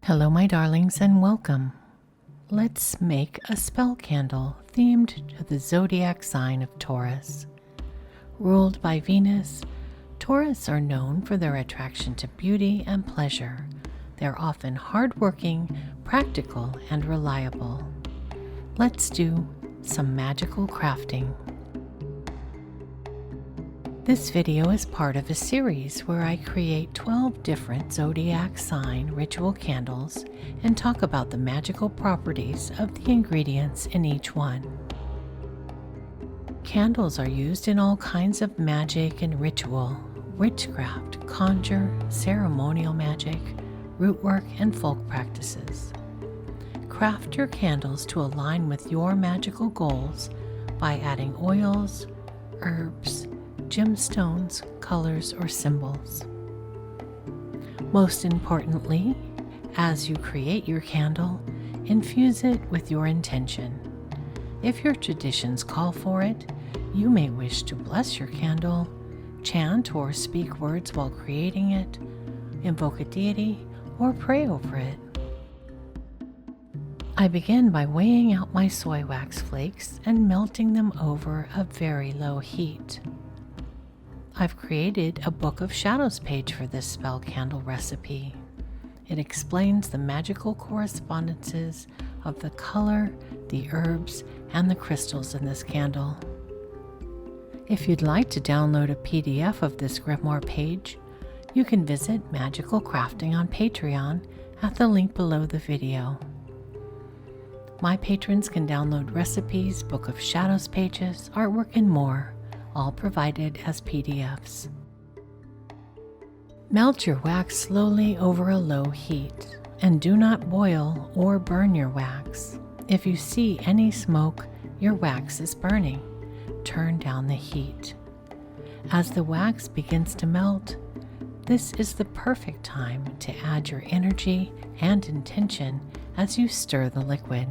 Hello my darlings and welcome. Let's make a spell candle themed to the zodiac sign of Taurus. Ruled by Venus, Taurus are known for their attraction to beauty and pleasure. They're often hardworking, practical, and reliable. Let's do some magical crafting. This video is part of a series where I create 12 different zodiac sign ritual candles and talk about the magical properties of the ingredients in each one. Candles are used in all kinds of magic and ritual, witchcraft, conjure, ceremonial magic, root work, and folk practices. Craft your candles to align with your magical goals by adding oils, herbs, gemstones, colors, or symbols. Most importantly, as you create your candle, infuse it with your intention. If your traditions call for it, you may wish to bless your candle, chant or speak words while creating it, invoke a deity, or pray over it. I begin by weighing out my soy wax flakes and melting them over a very low heat. I've created a Book of Shadows page for this spell candle recipe. It explains the magical correspondences of the color, the herbs, and the crystals in this candle. If you'd like to download a PDF of this grimoire page, you can visit Magical Crafting on Patreon at the link below the video. My patrons can download recipes, Book of Shadows pages, artwork, and more, all provided as PDFs. Melt your wax slowly over a low heat, and do not boil or burn your wax. If you see any smoke, your wax is burning. Turn down the heat. As the wax begins to melt, this is the perfect time to add your energy and intention as you stir the liquid.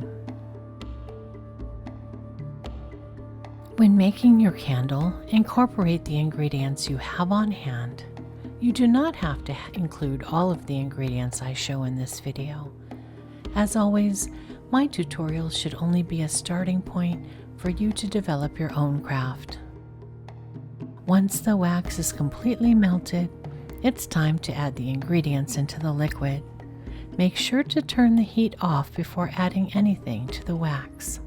When making your candle, incorporate the ingredients you have on hand. You do not have to include all of the ingredients I show in this video. As always, my tutorials should only be a starting point for you to develop your own craft. Once the wax is completely melted, it's time to add the ingredients into the liquid. Make sure to turn the heat off before adding anything to the wax.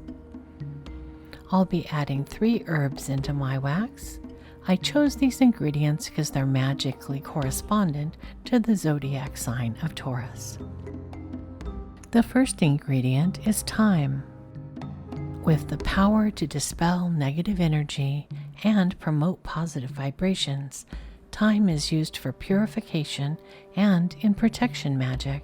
I'll be adding 3 herbs into my wax. I chose these ingredients because they're magically correspondent to the zodiac sign of Taurus. The first ingredient is thyme. With the power to dispel negative energy and promote positive vibrations, thyme is used for purification and in protection magic.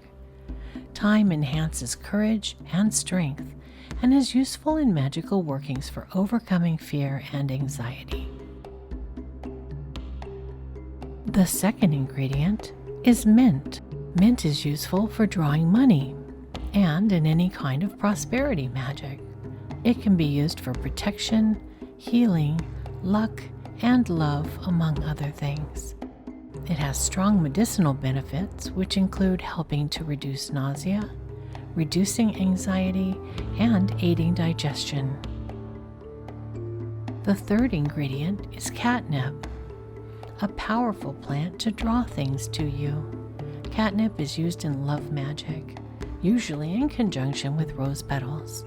Thyme enhances courage and strength and is useful in magical workings for overcoming fear and anxiety. The second ingredient is mint. Mint is useful for drawing money and in any kind of prosperity magic. It can be used for protection, healing, luck, and love, among other things. It has strong medicinal benefits, which include helping to reduce nausea, reducing anxiety, and aiding digestion. The third ingredient is catnip, a powerful plant to draw things to you. Catnip is used in love magic, usually in conjunction with rose petals.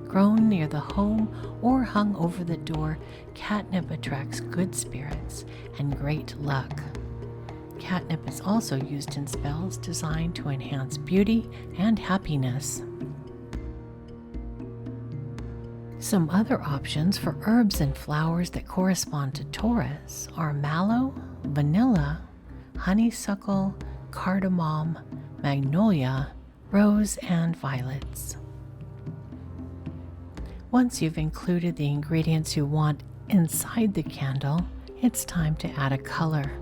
Grown near the home or hung over the door, catnip attracts good spirits and great luck. Catnip is also used in spells designed to enhance beauty and happiness. Some other options for herbs and flowers that correspond to Taurus are mallow, vanilla, honeysuckle, cardamom, magnolia, rose, and violets. Once you've included the ingredients you want inside the candle, it's time to add a color.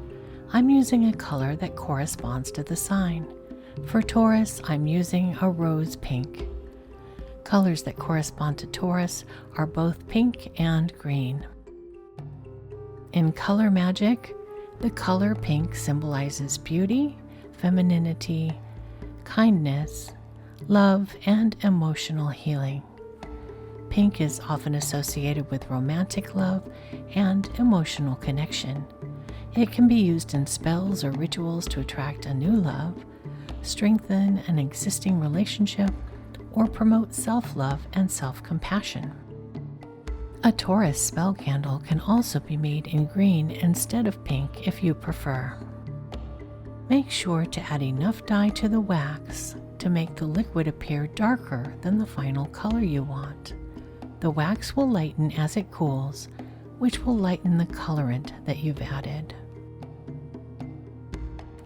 I'm using a color that corresponds to the sign. For Taurus, I'm using a rose pink. Colors that correspond to Taurus are both pink and green. In color magic, the color pink symbolizes beauty, femininity, kindness, love, and emotional healing. Pink is often associated with romantic love and emotional connection. It can be used in spells or rituals to attract a new love, strengthen an existing relationship, or promote self-love and self-compassion. A Taurus spell candle can also be made in green instead of pink if you prefer. Make sure to add enough dye to the wax to make the liquid appear darker than the final color you want. The wax will lighten as it cools, which will lighten the colorant that you've added.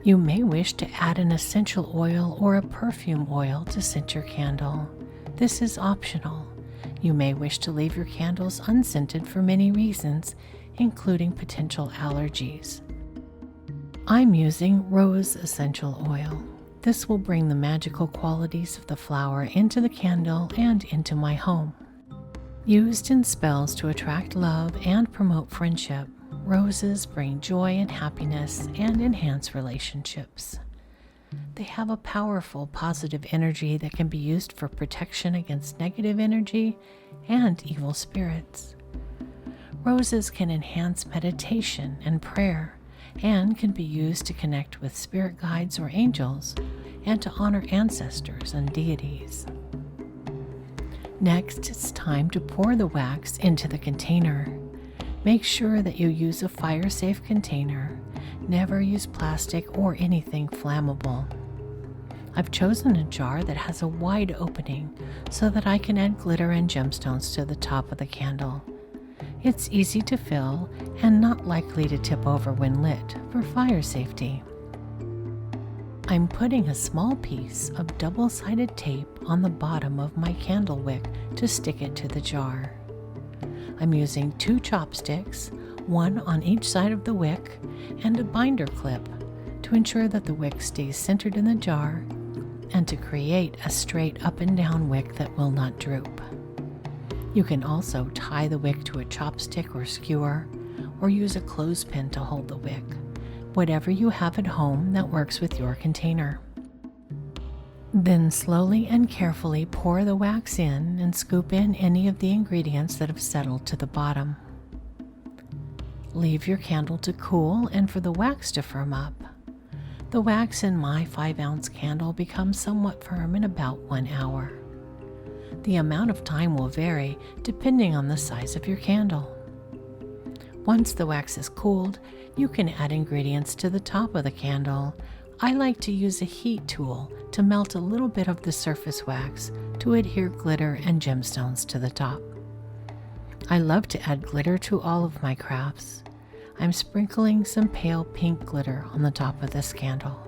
You may wish to add an essential oil or a perfume oil to scent your candle. This is optional. You may wish to leave your candles unscented for many reasons, including potential allergies. I'm using rose essential oil. This will bring the magical qualities of the flower into the candle and into my home. Used in spells to attract love and promote friendship, roses bring joy and happiness and enhance relationships. They have a powerful positive energy that can be used for protection against negative energy and evil spirits. Roses can enhance meditation and prayer and can be used to connect with spirit guides or angels and to honor ancestors and deities. Next, it's time to pour the wax into the container. Make sure that you use a fire-safe container. Never use plastic or anything flammable. I've chosen a jar that has a wide opening so that I can add glitter and gemstones to the top of the candle. It's easy to fill and not likely to tip over when lit for fire safety. I'm putting a small piece of double-sided tape on the bottom of my candle wick to stick it to the jar. I'm using 2 chopsticks, one on each side of the wick, and a binder clip to ensure that the wick stays centered in the jar and to create a straight up and down wick that will not droop. You can also tie the wick to a chopstick or skewer, or use a clothespin to hold the wick. Whatever you have at home that works with your container. Then slowly and carefully pour the wax in and scoop in any of the ingredients that have settled to the bottom. Leave your candle to cool and for the wax to firm up. The wax in my 5-ounce candle becomes somewhat firm in about 1 hour. The amount of time will vary depending on the size of your candle. Once the wax is cooled, you can add ingredients to the top of the candle. I like to use a heat tool to melt a little bit of the surface wax to adhere glitter and gemstones to the top. I love to add glitter to all of my crafts. I'm sprinkling some pale pink glitter on the top of this candle.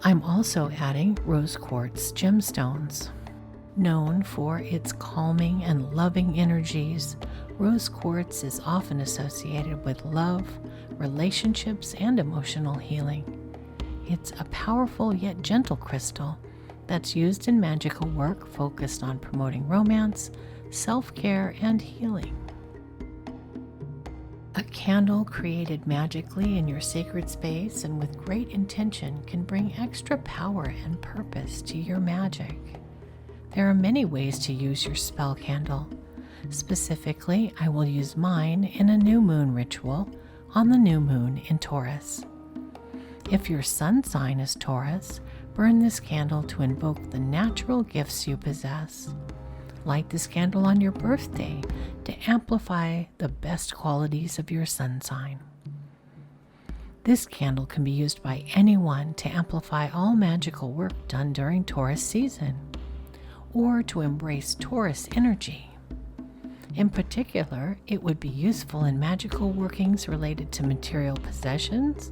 I'm also adding rose quartz gemstones. Known for its calming and loving energies, rose quartz is often associated with love, relationships, and emotional healing. It's a powerful yet gentle crystal that's used in magical work focused on promoting romance, self-care, and healing. A candle created magically in your sacred space and with great intention can bring extra power and purpose to your magic. There are many ways to use your spell candle. Specifically, I will use mine in a new moon ritual on the new moon in Taurus. If your sun sign is Taurus, burn this candle to invoke the natural gifts you possess. Light this candle on your birthday to amplify the best qualities of your sun sign. This candle can be used by anyone to amplify all magical work done during Taurus season, or to embrace Taurus energy. In particular, it would be useful in magical workings related to material possessions,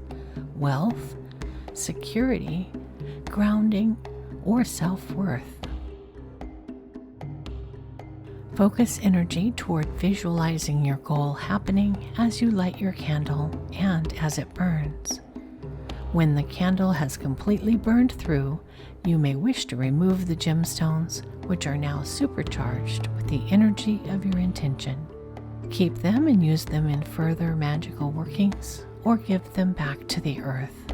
wealth, security, grounding, or self-worth. Focus energy toward visualizing your goal happening as you light your candle and as it burns. When the candle has completely burned through, you may wish to remove the gemstones, which are now supercharged with the energy of your intention. Keep them and use them in further magical workings, or give them back to the earth.